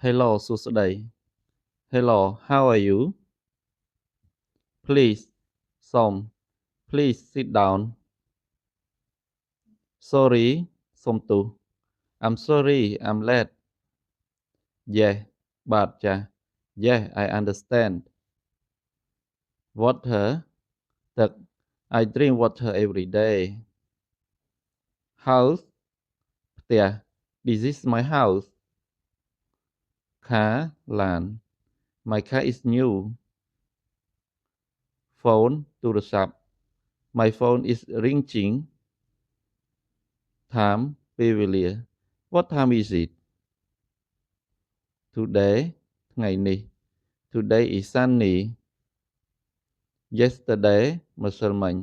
Hello សួស្តី Hello how are you Please សូម Please sit down Sorry សូមទោស I'm sorry I'm late Yes បាទចាស់ Yes I understand Water ទឹក I drink water every day House ផ្ទះ This is my house Car ឡាន My car is new Phone ទូរស័ព្ទ My phone is ringing Time ពេលវេលា What time is it Today ថ្ងៃនេះ Today is sunny Yesterday ម្សិលមិញ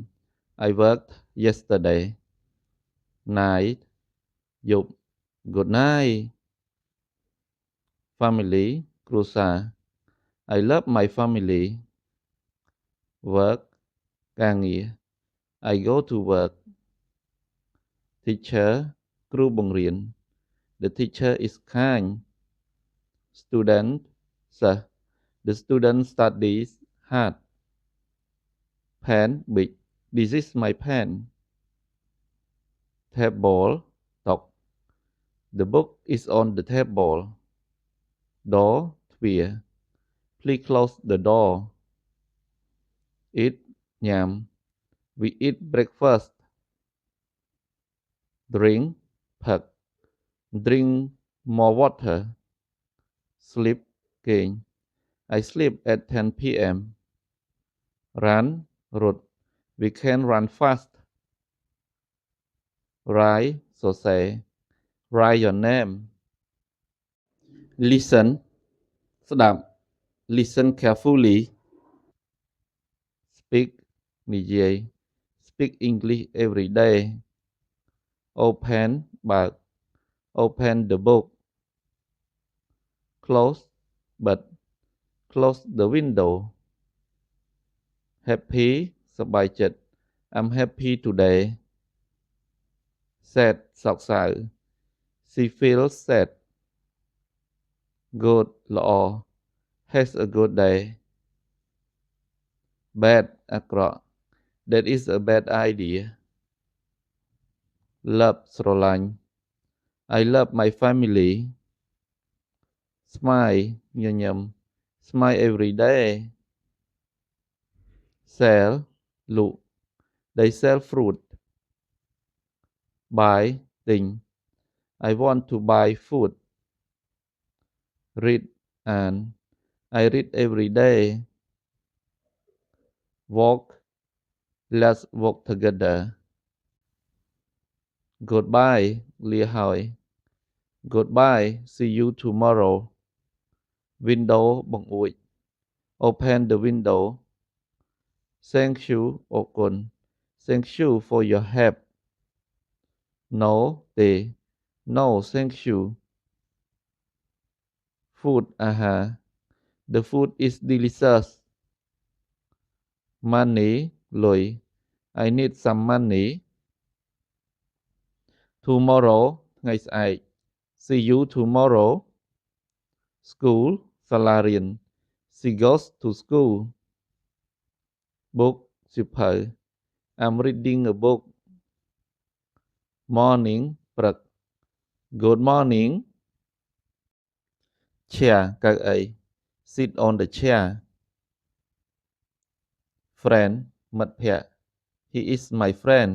I worked yesterday Night យប់ Good night Family គ្រួសារ I love my family Work ការងារ I go to work Teacher គ្រូបង្រៀន The teacher is kind Student សិស្ស The student studies hard Pen big This is my pen Table តុ The book is on the table Door ទ្វារ Please close the door Eat ញ៉ាំ We eat breakfast Drink ផឹក Drink more water Sleep គេង I sleep at 10 p.m. Run រត់ We can run fast Write សរសេរ Write your name Listen ស្ដាប់ Listen carefully Speak និយាយ Speak English every day Open បើក Open the book Close បិទ Close the window Happy សប្បាយចិត្ត I'm happy today Sad សោកសៅ She feels sad Good ល្អ Has a good day Bad អាក្រក់ That is a bad idea Love ស្រឡាញ់ I love my family Smile ញញឹម Smile every day Sell លក់ They sell fruit Buy ទិញ I want to buy food Read អាន I read every day Walk Let's walk together Goodbye លាហើយ Goodbye See you tomorrow Window បង្អួច Open the window Thank you អរគុណ Thank you for your help No ទេ No thank you Food អាហារ The food is delicious Money លុយ I need some money Tomorrow ថ្ងៃស្អែក See you tomorrow School សាលារៀន She goes to school Book សៀវភៅ I'm reading a book Morning ព្រឹក Good morning Chair កៅអី Sit on the chair Friend មិត្តភក្តិ He is my friend